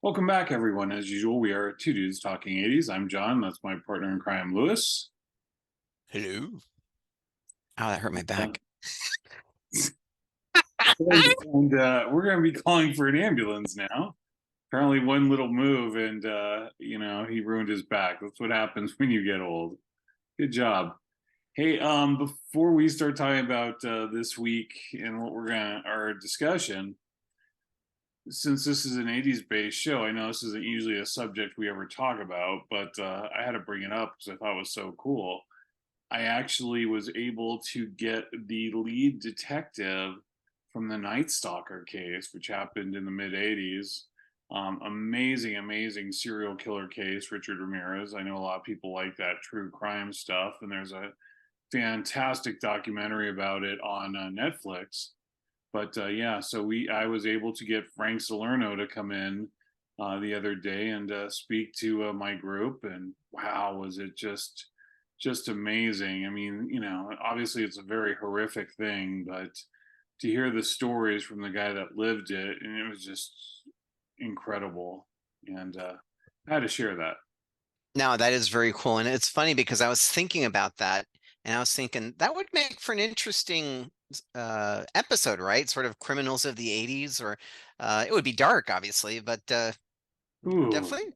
Welcome back, everyone. As usual, we are two dudes talking 80s. I'm John. That's my partner in crime, Lewis. Hello. Oh, that hurt my Uh, back. and we're going to be calling for an ambulance now. Apparently, one little move, and he ruined his back. That's what happens when you get old. Good job. Hey, before we start talking about this week and what we're gonna our discussion, since this is an 80s based show, I know this isn't usually a subject we ever talk about, but I had to bring it up because I thought it was so cool. I actually was able to get the lead detective from the Night Stalker case, which happened in the mid 80s. Amazing, amazing serial killer case, Richard Ramirez. I know a lot of people like that true crime stuff, and there's a fantastic documentary about it on Netflix. But yeah, so I was able to get Frank Salerno to come in the other day and speak to my group, and wow, was it just amazing. I mean, obviously it's a very horrific thing, but to hear the stories from the guy that lived it, and it was just incredible. And I had to share that. Now, that is very cool. And it's funny because I was thinking about that and I was thinking that would make for an interesting episode, right? Sort of criminals of the 80s, or it would be dark, obviously, but Ooh,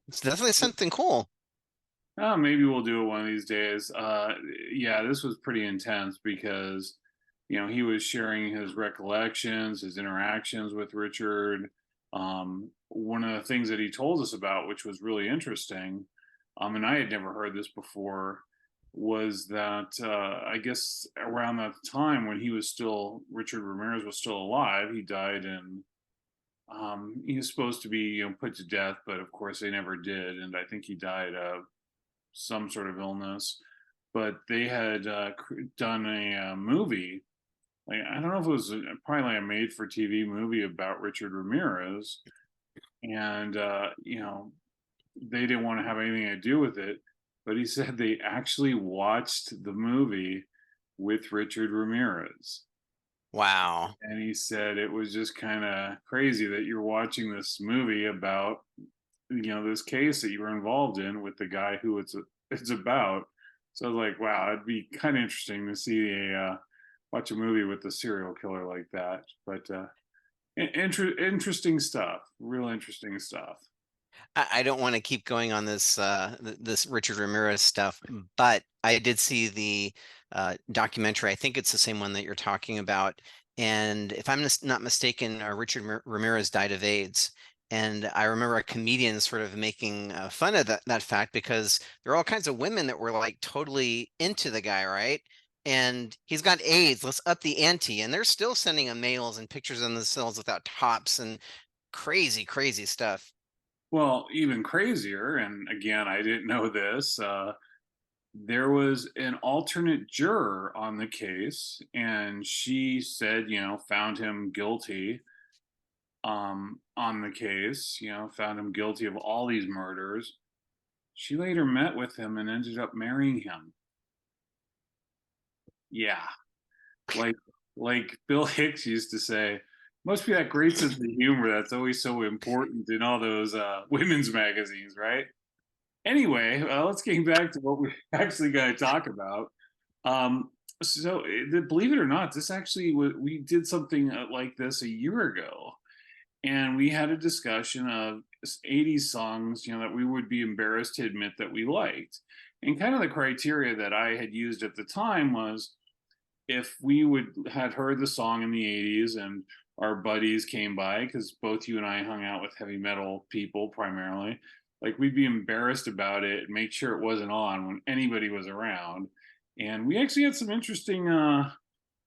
it's definitely something cool. maybe we'll do it one of these days. Yeah, this was pretty intense because, he was sharing his recollections, his interactions with Richard. One of the things that he told us about, which was really interesting, and I had never heard this before, was that I guess around that time when Richard Ramirez was still alive, he died in. He was supposed to be, put to death, but of course they never did, and I think he died of some sort of illness. But they had done a movie. Like, I don't know if it was probably like a made-for-TV movie about Richard Ramirez, and they didn't want to have anything to do with it. But he said they actually watched the movie with Richard Ramirez. Wow. And he said it was just kind of crazy that you're watching this movie about, this case that you were involved in with the guy who it's about. So I was like, wow, it'd be kind of interesting to see a watch a movie with a serial killer like that. But interesting stuff, real interesting stuff. I don't want to keep going on this this Richard Ramirez stuff, but I did see the documentary. I think it's the same one that you're talking about. And if I'm not mistaken, Richard Ramirez died of AIDS. And I remember a comedian sort of making fun of that fact because there are all kinds of women that were like totally into the guy, right? And he's got AIDS. Let's up the ante. And they're still sending him mails and pictures of themselves without tops and crazy, crazy stuff. Well, even crazier, and again, I didn't know this. There was an alternate juror on the case, and she said, found him guilty on the case, found him guilty of all these murders. She later met with him and ended up marrying him. Yeah, like like Bill Hicks used to say, must be that great sense of humor that's always so important in all those women's magazines, right? Anyway, let's get back to what we're actually going to talk about. Believe it or not, this actually we did something like this a year ago, and we had a discussion of 80s songs, that we would be embarrassed to admit that we liked. And kind of the criteria that I had used at the time was if we would had heard the song in the 80s and our buddies came by because both you and I hung out with heavy metal people primarily, like we'd be embarrassed about it and make sure it wasn't on when anybody was around. And we actually had some interesting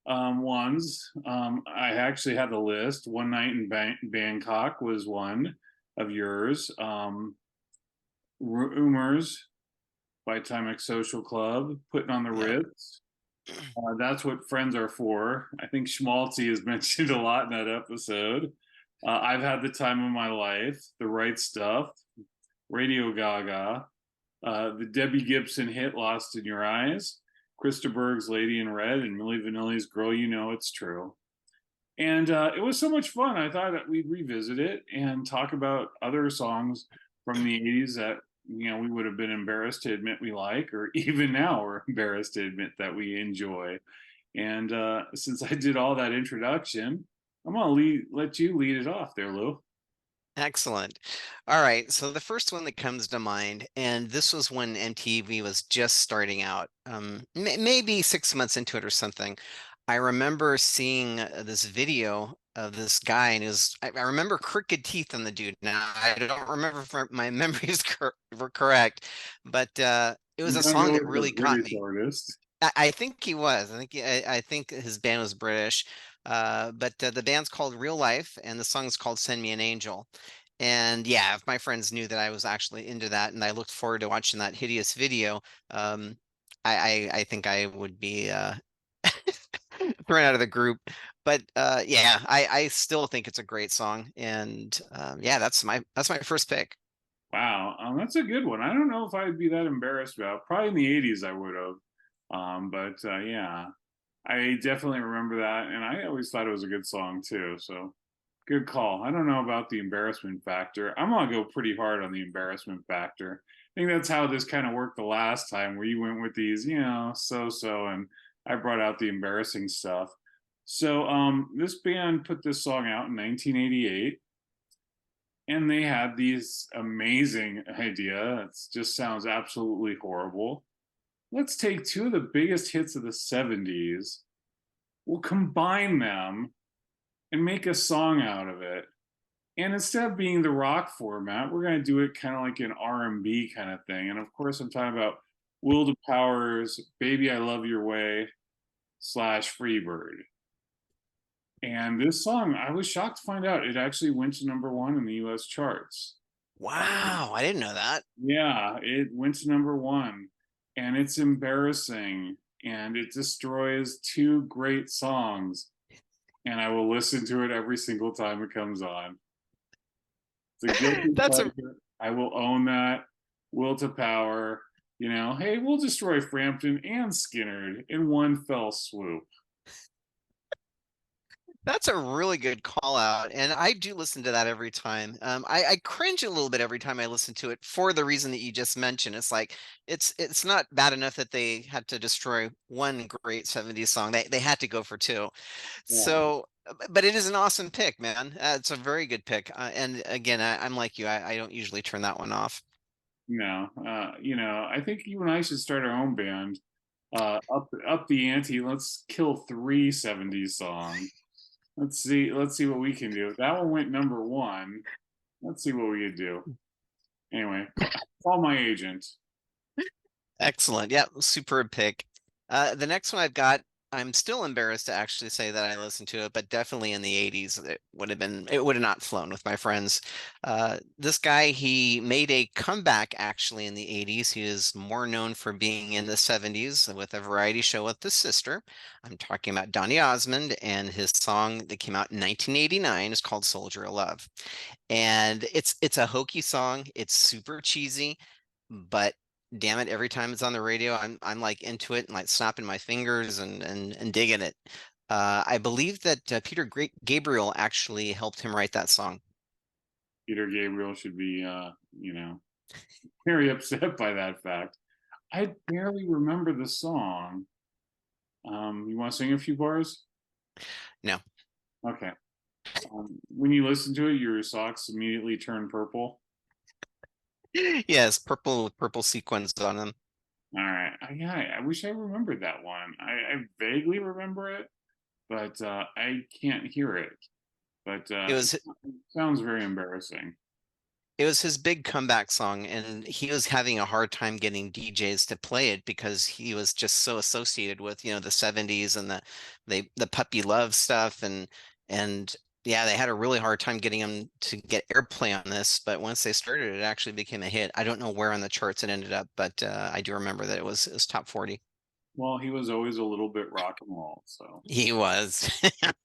ones. I actually had the list. One Night in Bangkok was one of yours. Rumors by Timex Social Club, Putting on the Yeah. Ritz. That's what friends are for. I think Schmaltzy is mentioned a lot in that episode. I've had the time of my life, The Right Stuff, Radio Gaga, the Debbie Gibson hit Lost in Your Eyes, Krista Berg's Lady in Red, and Millie Vanilli's Girl You Know It's True. And it was so much fun. I thought that we'd revisit it and talk about other songs from the 80s that, we would have been embarrassed to admit we like, or even now we're embarrassed to admit that we enjoy. And since I did all that introduction, I'm going to let you lead it off there, Lou. Excellent. All right. So the first one that comes to mind, and this was when MTV was just starting out, maybe 6 months into it or something. I remember seeing this video of this guy, and I remember crooked teeth on the dude. Now, I don't remember if my memory is were correct, but it was I'm a going to song go that with the really caught British me. artist. I think he was. I think his band was British, but the band's called Real Life, and the song's called "Send Me an Angel." And yeah, if my friends knew that I was actually into that, and I looked forward to watching that hideous video, um, I think I would be thrown out of the group. But yeah, I still think it's a great song, and yeah, that's my first pick. Wow, that's a good one. I don't know if I'd be that embarrassed about. Probably in the '80s, I would have. But yeah, I definitely remember that, and I always thought it was a good song too. So good call. I don't know about the embarrassment factor. I'm gonna go pretty hard on the embarrassment factor. I think that's how this kind of worked the last time, where you went with these, so, and I brought out the embarrassing stuff. So, this band put this song out in 1988, and they had these amazing idea. It just sounds absolutely horrible. Let's take two of the biggest hits of the '70s. We'll combine them and make a song out of it. And instead of being the rock format, we're going to do it kind of like an R&B kind of thing. And of course, I'm talking about Will to Power's "Baby I Love Your Way" slash Freebird. And this song, I was shocked to find out it actually went to #1 in the US charts. Wow, I didn't know that. Yeah, it went to #1, and it's embarrassing, and it destroys two great songs, and I will listen to it every single time it comes on. It's a guilty That's a pleasure. I will own that. Will to Power. Hey, we'll destroy Frampton and Skinnerd in one fell swoop. That's a really good call out, and I do listen to that every time. I cringe a little bit every time I listen to it for the reason that you just mentioned. It's like it's not bad enough that they had to destroy one great '70s song. They had to go for two. Yeah. So, but it is an awesome pick, man. It's a very good pick. And again, I'm like you. I don't usually turn that one off. No, I think you and I should start our own band. Up the ante. Let's kill three '70s songs. Let's see what we can do. That one went #1. Let's see what we could do. Anyway, call my agent. Excellent. Yeah, superb pick. The next one I've got, I'm still embarrassed to actually say that I listened to it, but definitely in the '80s, it would have not flown with my friends. This guy, he made a comeback actually in the '80s. He is more known for being in the '70s with a variety show with his sister. I'm talking about Donny Osmond, and his song that came out in 1989 is called Soldier of Love. And it's a hokey song. It's super cheesy, but damn it, every time it's on the radio, I'm like into it and like snapping my fingers and digging it. I believe that Gabriel actually helped him write that song. Peter Gabriel should be, very upset by that fact. I barely remember the song. You want to sing a few bars? No. Okay. When you listen to it, your socks immediately turn purple. Yes, purple with purple sequins on them. All right. Yeah, I wish I remembered that one. I vaguely remember it, but I can't hear it. But It it was sounds very embarrassing. it was his big comeback song, and he was having a hard time getting DJs to play it because he was just so associated with, the '70s and the puppy love stuff and yeah, they had a really hard time getting him to get airplay on this, but once they started, it actually became a hit. I don't know where on the charts it ended up, but I do remember that it was top 40. Well, he was always a little bit rock and roll. So He was.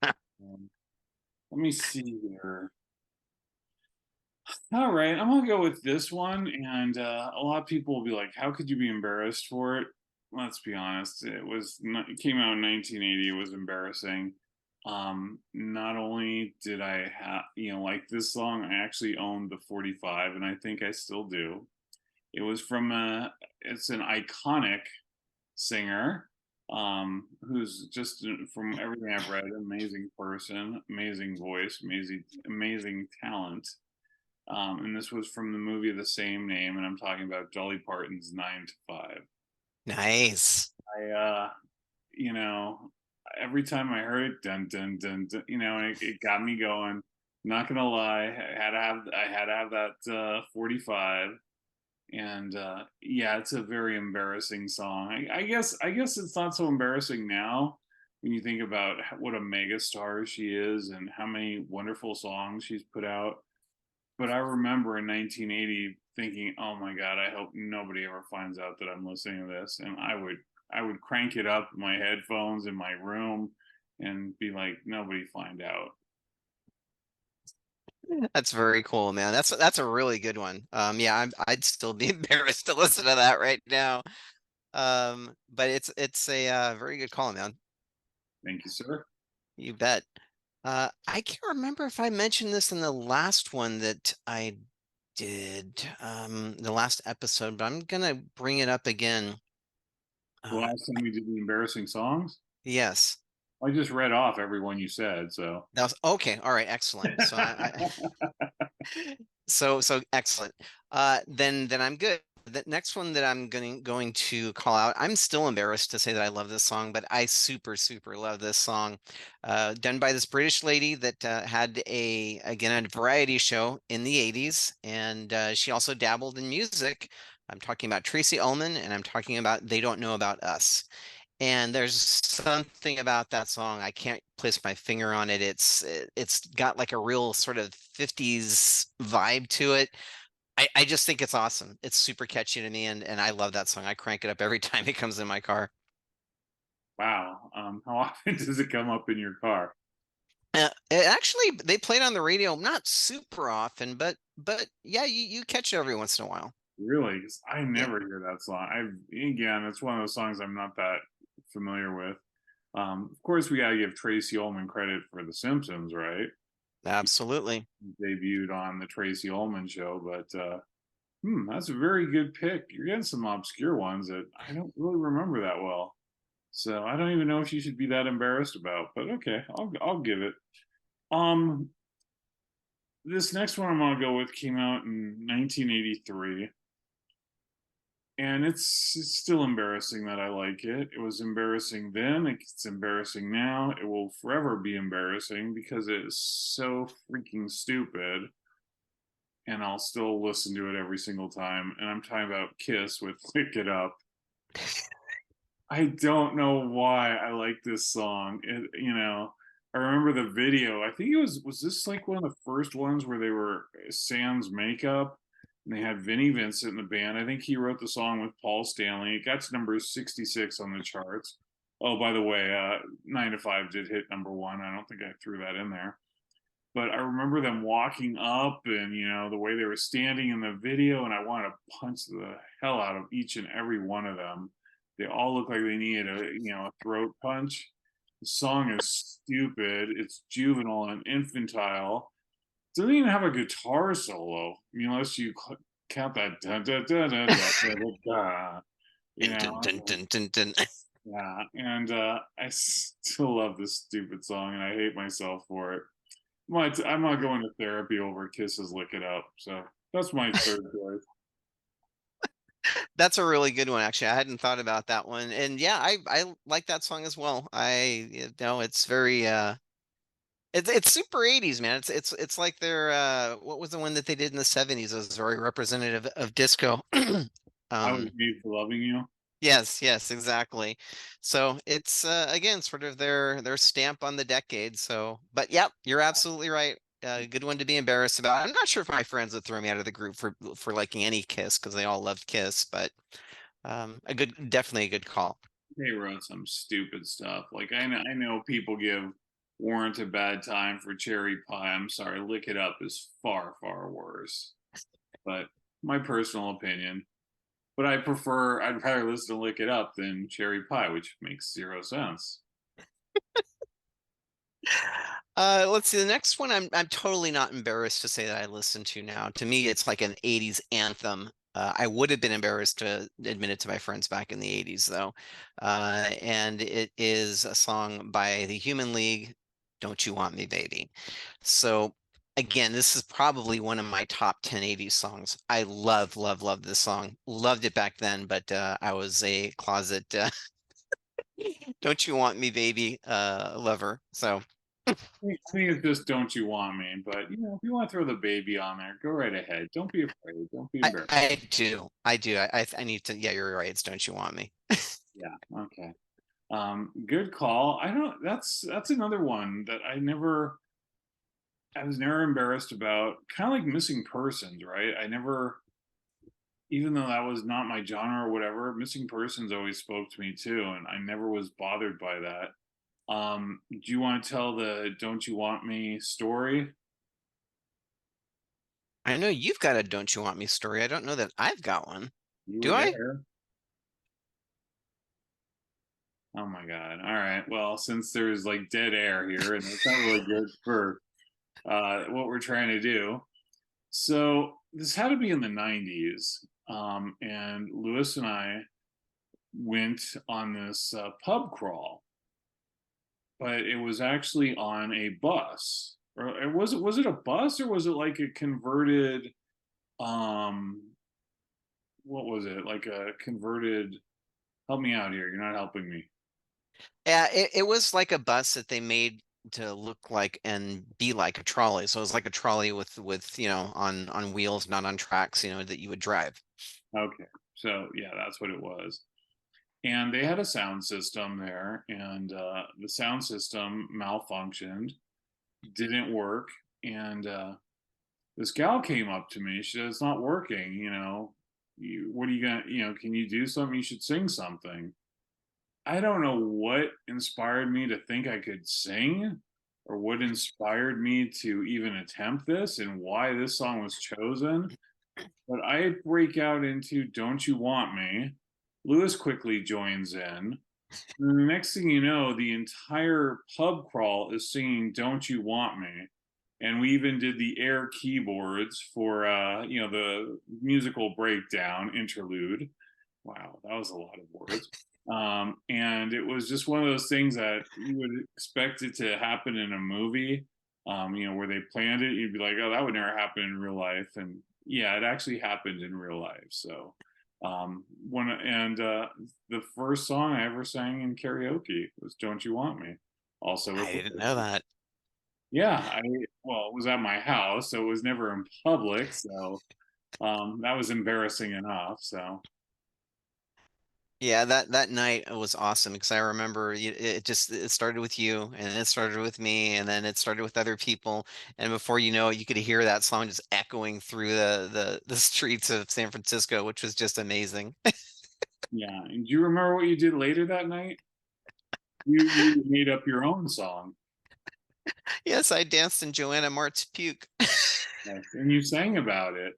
um, let me see here. All right, I'm gonna go with this one, and a lot of people will be like, "How could you be embarrassed for it?" Let's be honest. It came out in 1980. It was embarrassing. Not only did I have, like this song, I actually owned the 45, and I think I still do. It was from it's an iconic singer, who's just from everything I've read, amazing person, amazing voice, amazing talent. And this was from the movie of the same name, and I'm talking about Dolly Parton's 9 to 5. Nice. I you know, every time I heard it, dun dun dun, dun it got me going. Not gonna lie, I had to have that 45, and yeah, it's a very embarrassing song. I guess it's not so embarrassing now when you think about what a mega star she is and how many wonderful songs she's put out. But I remember in 1980 thinking, "Oh my God, I hope nobody ever finds out that I'm listening to this." And I would crank it up in my headphones in my room and be like, "Nobody find out." That's very cool, man. That's a really good one. Yeah, I'd still be embarrassed to listen to that right now. But it's a very good call, man. Thank you, sir. You bet. I can't remember if I mentioned this in the last one that I did, the last episode, but I'm gonna bring it up again. The Uh, last time we did the embarrassing songs, yes, I just read off every one you said. So, that was okay. All right, excellent. So I so excellent. Then I'm good. The next one that I'm going to call out, I'm still embarrassed to say that I love this song, but I super love this song. Done by this British lady that had again a variety show in the 80s, and she also dabbled in music. I'm talking about Tracy Ullman, and I'm talking about They Don't Know About Us. And there's something about that song, I can't place my finger on it. It's got like a real sort of 50s vibe to it. I just think it's awesome. It's super catchy to me, and I love that song. I crank it up every time it comes in my car. wow. How often does it come up in your car? It actually, they played on the radio not super often, but yeah, you catch it every once in a while. Really? 'Cause I Yeah, never hear that song. Again, it's one of those songs I'm not that familiar with. Of course, we gotta give Tracy Ullman credit for The Simpsons, right? She absolutely. debuted on the Tracy Ullman show, but that's a very good pick. You're getting some obscure ones that I don't really remember that well. So I don't even know if you should be that embarrassed about. But okay, I'll give it. Um, this next one I'm gonna go with came out in 1983. And it's still embarrassing that I like it. It was embarrassing then, it's embarrassing now. It will forever be embarrassing because it is so freaking stupid, and I'll still listen to it every single time. And I'm talking about Kiss with Lick It Up. I don't know why I like this song. I remember the video. I think was this like one of the first ones where they were sans makeup and they had Vinnie Vincent in the band. I think he wrote the song with Paul Stanley. It got to number 66 on the charts. Oh, by the way, 9 to 5 did hit number 1. I don't think I threw that in there. But I remember them walking up and the way they were standing in the video, and I wanted to punch the hell out of each and every one of them. They all look like they needed a throat punch. The song is stupid. It's juvenile and infantile. It doesn't even have a guitar solo. Unless you count that dun, dun, dun, dun, dun, dun, dun, dun, you Dun, dun, dun, know. dun, dun, dun. Yeah, and I still love this stupid song, and I hate myself for it. I'm not going to therapy over Kisses Lick It Up. So that's my third choice. That's a really good one, actually. I hadn't thought about that one. And yeah, I like that song as well. It's very it's super 80s, man. It's like their what was the one that they did in the 70s? It was very representative of disco. I was Um, made for loving you. yes, exactly. So it's again sort of their stamp on the decade. So, but yep, you're absolutely right. Good one to be embarrassed about. I'm not sure if my friends would throw me out of the group for liking any Kiss because they all loved Kiss, but definitely a good call. They wrote some stupid stuff. Like I know people give Warrant a bad time for Cherry Pie. I'm sorry, Lick It Up is far worse. But my personal opinion. But I'd rather listen to Lick It Up than Cherry Pie, which makes zero sense. Let's see. The next one, I'm totally not embarrassed to say that I listen to now. To me, it's like an '80s anthem. I would have been embarrassed to admit it to my friends back in the '80s, though. And it is a song by the Human League, "Don't You Want Me, Baby." So again, this is probably one of my top 10 '80s songs. I love, love, love this song. Loved it back then, but I was a closet "Don't You Want Me, Baby" lover. So. I think it's just "Don't You Want Me," but if you want to throw the baby on there, go right ahead. Don't be afraid. Don't be I, embarrassed. I do. I do. I need to. Yeah, you're right. It's "Don't You Want Me." Yeah. Okay. Good call. I don't. That's another one that I was never embarrassed about. Kind of like Missing Persons, right? I never, even though that was not my genre or whatever, Missing Persons always spoke to me too, and I never was bothered by that. Do you want to tell the "Don't You Want Me" story? I know you've got a "Don't You Want Me" story. I don't know that I've got one. You were Do I? there. Oh my God. All right. Well, since there's like dead air here, and it's not really good for what we're trying to do. So this had to be in the 90s. And Lewis and I went on this pub crawl, but it was actually on a bus. Or was it a bus, or was it like a converted um what was it? Like a converted, help me out here. You're not helping me. Yeah, it was like a bus that they made to look like and be like a trolley. So it was like a trolley with on wheels, not on tracks, that you would drive. Okay. So yeah, that's what it was. And they had a sound system there, and the sound system malfunctioned, didn't work. And this gal came up to me. She said, "It's not working. What are you gonna? Can you do something? You should sing something." I don't know what inspired me to think I could sing, or what inspired me to even attempt this, and why this song was chosen. But I break out into "Don't You Want Me." Lewis quickly joins in. The next thing you know, the entire pub crawl is singing "Don't You Want Me," and we even did the air keyboards for the musical breakdown interlude. Wow, that was a lot of words. And it was just one of those things that you would expect it to happen in a movie, where they planned it. You'd be like, "Oh, that would never happen in real life," and yeah, it actually happened in real life. So, one and the first song I ever sang in karaoke was "Don't You Want Me," also with I didn't Lewis. know that. Yeah, well, it was at my house, so it was never in public. So that was embarrassing enough. So Yeah, that night was awesome because I remember it started with you and then it started with me and then it started with other people, and before you know it, you could hear that song just echoing through the streets of San Francisco, which was just amazing. yeah, and do you remember what you did later that night? You made up your own song. Yes, I danced in Joanna Mart's puke. Yes, and you sang about it.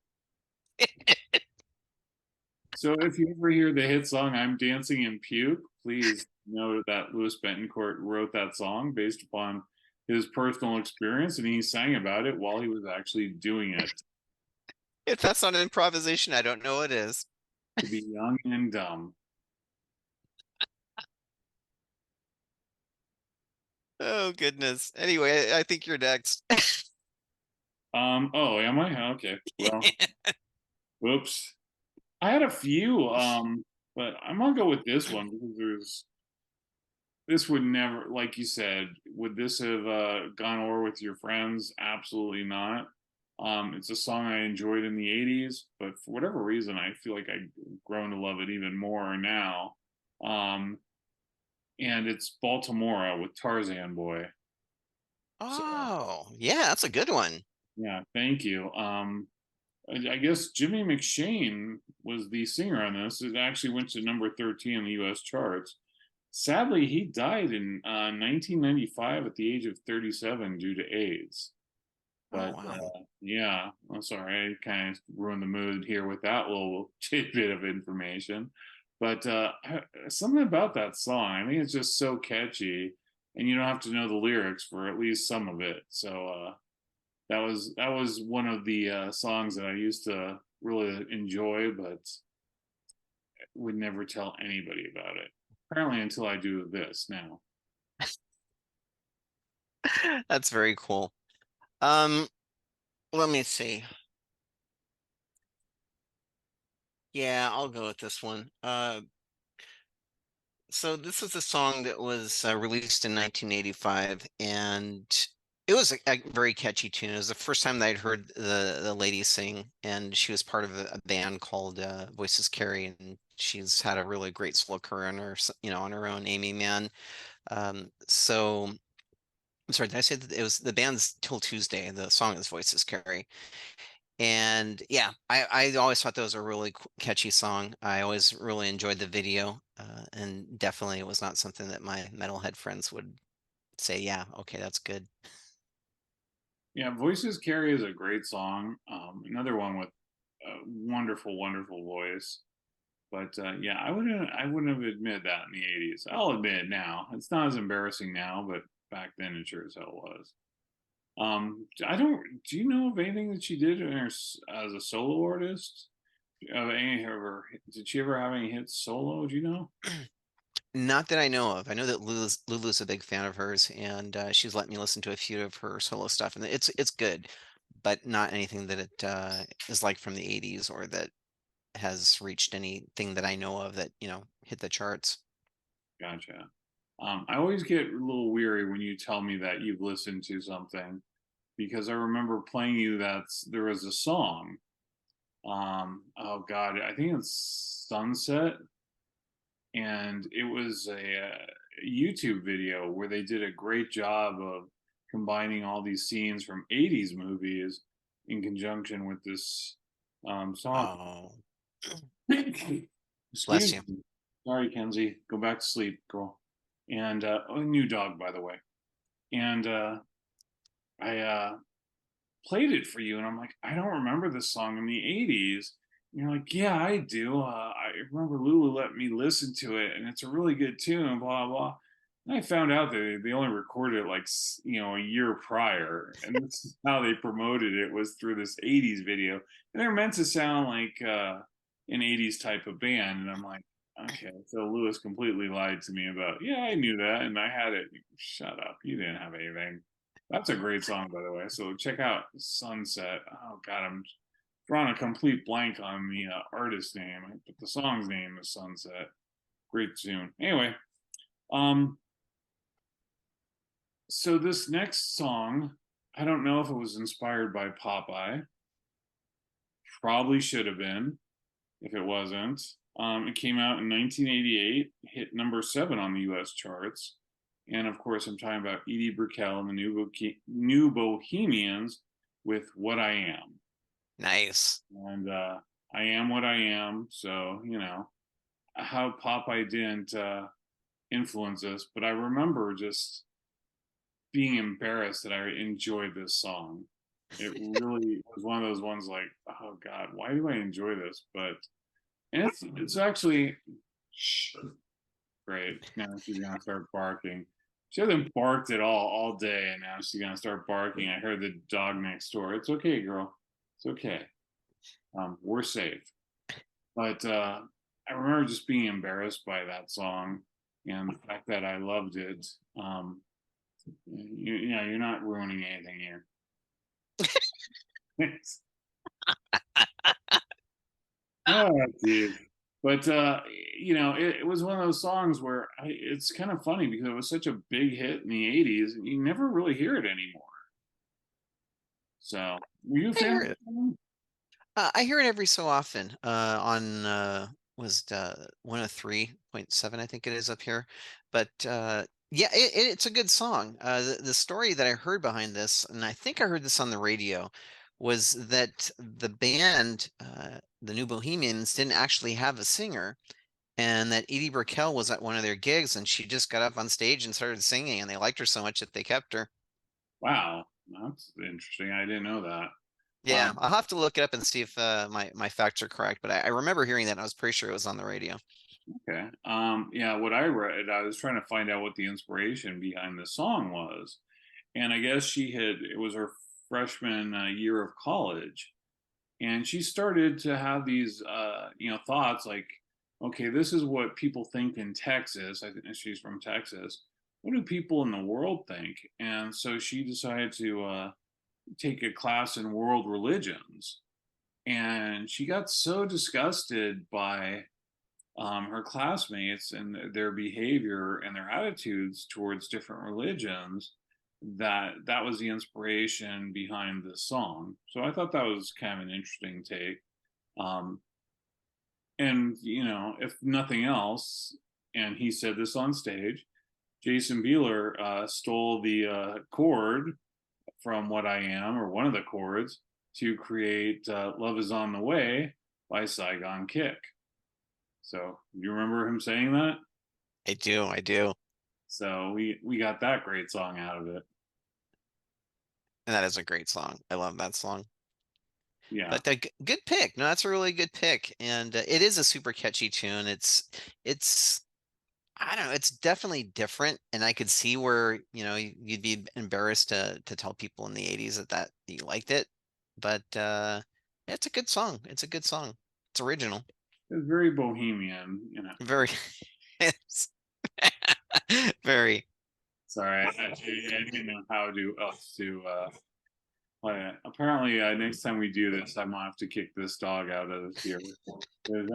So if you ever hear the hit song "I'm Dancing in Puke," please know that Louis Betancourt wrote that song based upon his personal experience, and he sang about it while he was actually doing it. If that's not an improvisation, I don't know what is. To be young and dumb. Oh goodness. Anyway, I think you're next. Oh, am I? Okay. Well, whoops. I had a few, but I'm gonna go with this one because this would never, like you said, would this have gone over with your friends? Absolutely not. It's a song I enjoyed in the 80s, but for whatever reason, I feel like I've grown to love it even more now. Um, and it's Baltimora with Tarzan Boy. So, Oh, yeah, that's a good one. yeah, thank you. I guess Jimmy McShane was the singer on this. It actually went to number 13 in the US charts. Sadly, he died in 1995 at the age of 37 due to AIDS. Oh But wow. yeah, I'm sorry, I kind of ruined the mood here with that little tidbit of information. But something about that song, I think it's just so catchy. and you don't have to know the lyrics for at least some of it. So that was one of the songs that I used to really enjoy, but would never tell anybody about it. Apparently, until I do this now. That's very cool. Um, Let me see. Yeah, I'll go with this one. So this is a song that was released in 1985, and it was a very catchy tune. It was the first time that I'd heard the lady sing, and she was part of a band called Voices Carry, and she's had a really great solo career on her, on her own, Amy Mann. So I'm sorry, did I say that it was the band's Till Tuesday? The song is Voices Carry. And yeah, I always thought that was a really catchy song. I always really enjoyed the video, and definitely it was not something that my metalhead friends would say, yeah, okay, that's good. Yeah, Voices Carry is a great song. Another one with a wonderful, wonderful voice. But yeah, I wouldn't have admitted that in the '80s. I'll admit it now. It's not as embarrassing now, but back then it sure as hell was. I don't. Do you know of anything that she did in her, as a solo artist? Any of her? Did she ever have any hits solo? Do you know? Not that I know of. I know that Lulu's a big fan of hers, and she's let me listen to a few of her solo stuff, and it's good, but not anything that it is like from the '80s or that has reached anything that I know of that, hit the charts. Gotcha. I always get a little weary when you tell me that you've listened to something because I remember playing you that there was a song. Oh God, I think it's Sunset, and it was a YouTube video where they did a great job of combining all these scenes from '80s movies in conjunction with this song. Oh, bless Excuse you. me. Sorry, Kenzie. Go back to sleep, girl. And a new dog, by the way. And I played it for you, and I'm like, I don't remember this song in the '80s. And you're like, yeah, I do. I remember Lulu let me listen to it, and it's a really good tune, blah blah. And I found out that they only recorded it like a year prior, and this is how they promoted it was through this '80s video, and they're meant to sound like an '80s type of band, and I'm like, okay, so Lewis completely lied to me about, yeah, I knew that, and I had it. Shut up, you didn't have anything. That's a great song, by the way. So check out Sunset. Oh God, I'm drawing a complete blank on the artist name, but the song's name is Sunset. Great tune. Anyway, um, so this next song, I don't know if it was inspired by Popeye. Probably should have been if it wasn't. It came out in 1988, hit number 7 on the U.S. charts, and of course, I'm talking about Edie Brickell and the New Bohemians with "What I Am." Nice. And I am what I am. So how Popeye didn't influence us, but I remember just being embarrassed that I enjoyed this song. It really was one of those ones like, oh God, why do I enjoy this? But and it's actually shh, great. Now she's gonna start barking. She hasn't barked at all day, and now she's gonna start barking. I heard the dog next door. It's okay, girl. It's okay. We're safe. But I remember just being embarrassed by that song and the fact that I loved it. You're not ruining anything here. Oh, dude. But it was one of those songs where it's kind of funny because it was such a big hit in the '80s, and you never really hear it anymore. So, were you a I fan hear of the it. song? I hear it every so often on was 103.7, I think it is up here. But yeah, it's a good song. The story that I heard behind this, and I think I heard this on the radio, was that the band, the New Bohemians, didn't actually have a singer, and that Edie Brickell was at one of their gigs, and she just got up on stage and started singing, and they liked her so much that they kept her. Wow, that's interesting. I didn't know that. Yeah, I'll have to look it up and see if my facts are correct, but I remember hearing that and I was pretty sure it was on the radio. Okay. Yeah, what I read, I was trying to find out what the inspiration behind the song was. And I guess it was her freshman year of college. And she started to have these, thoughts like, okay, this is what people think in Texas. I think she's from Texas. What do people in the world think? And so she decided to take a class in world religions. And she got so disgusted by her classmates and their behavior and their attitudes towards different religions that was the inspiration behind this song. So I thought that was kind of an interesting take. Um, and if nothing else, and he said this on stage, Jason Bieler stole the chord from What I Am, or one of the chords, to create Love Is on the Way by Saigon Kick. So you remember him saying that? I do, I do. So we got that great song out of it. And that is a great song. I love that song. Yeah, But good pick. No, that's a really good pick, and it is a super catchy tune. It's I don't know. It's definitely different, and I could see where you'd be embarrassed to tell people in the '80s that you liked it. But it's a good song. It's a good song. It's original. it's very bohemian. Very, it's very. Sorry, I didn't know how to play it. Apparently, next time we do this, I might have to kick this dog out of here. 'Cause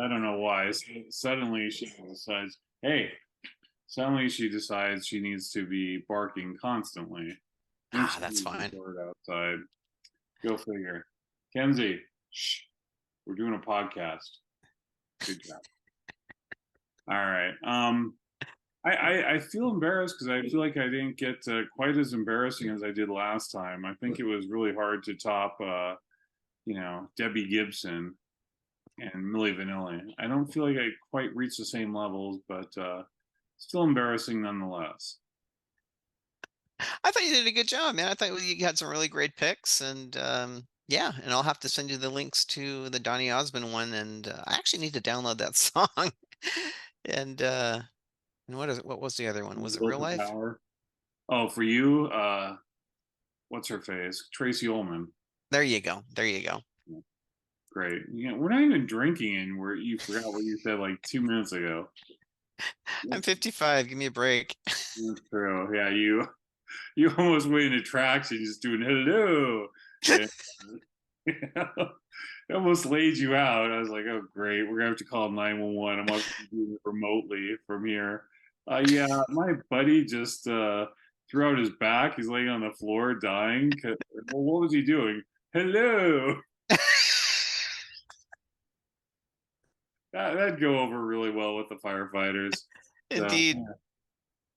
I don't know why. Suddenly she decides, hey, suddenly she decides she needs to be barking constantly. I think Ah, she that's needs a fine. bird outside. Go figure. Kenzie, shh, we're doing a podcast. Good job. All right. I feel embarrassed because I feel like I didn't get quite as embarrassing as I did last time. I think it was really hard to top, Debbie Gibson and Millie Vanilli. I don't feel like I quite reached the same levels, but still embarrassing nonetheless. I thought you did a good job, man. I thought you had some really great picks, and yeah, and I'll have to send you the links to the Donny Osmond one, and I actually need to download that song. And what was the other one? Was it Will Real to Life? Power. Oh, for you, what's her face? Tracy Ullman. There you go. There you go. Great. We're not even drinking, and you forgot what you said like 2 minutes ago. I'm 55. Give me a break. That's true. Yeah, you almost went into traction just doing hello. And, it almost laid you out. I was like, oh great, we're gonna have to call 911. I'm gonna be doing it remotely from here. Yeah, my buddy just threw out his back. He's laying on the floor dying. Well, what was he doing? Hello. That'd go over really well with the firefighters. So Indeed.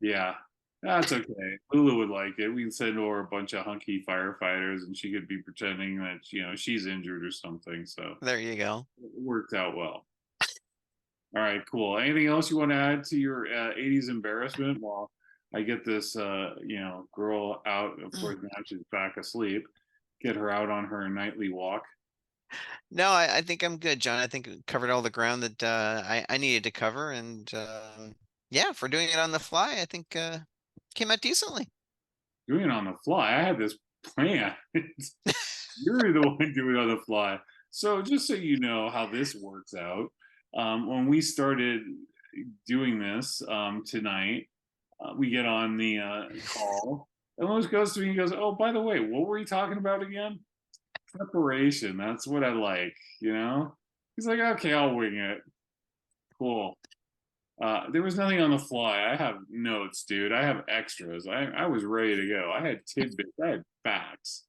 yeah, that's okay. Lulu would like it. We can send over a bunch of hunky firefighters, and she could be pretending that she's injured or something. So There you go. it worked out well. All right, cool. Anything else you want to add to your '80s embarrassment? While I get this, girl out. Of course, now she's back asleep. Get her out on her nightly walk. No, I think I'm good, John. I think we covered all the ground that I needed to cover, and yeah, for doing it on the fly, I think came out decently. Doing it on the fly. I had this plan. You're the one doing it on the fly. So just so you know how this works out, when we started doing this tonight, we get on the call, and Lewis goes to me and goes, "Oh, by the way, what were we talking about again? Preparation. That's what I like, you know." He's like, "Okay, I'll wing it. Cool." There was nothing on the fly. I have notes, dude. I have extras. I was ready to go. I had tidbits. I had facts.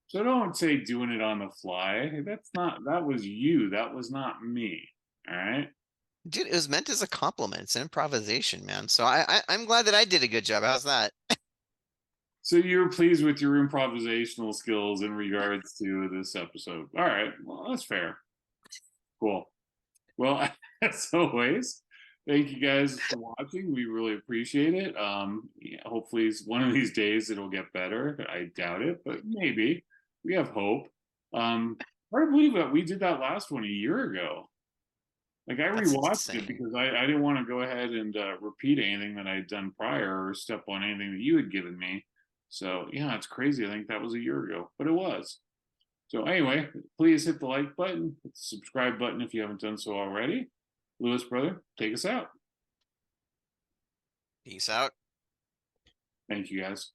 So don't say doing it on the fly. That was you. That was not me. All right. Dude, it was meant as a compliment. It's improvisation, man. So I'm glad that I did a good job. How's that? So you're pleased with your improvisational skills in regards to this episode. All right. Well, that's fair. Cool. Well, as always, thank you guys for watching. We really appreciate it. Yeah, hopefully, one of these days it'll get better. I doubt it, but maybe. We have hope. Hard to believe that we did that last one a year ago. Like I That's rewatched it insane. because I didn't want to go ahead and repeat anything that I had done prior or step on anything that you had given me. So yeah, it's crazy. I think that was a year ago, but it was. So anyway, please hit the like button, hit the subscribe button if you haven't done so already. Lewis, brother, take us out. Peace out. Thank you guys.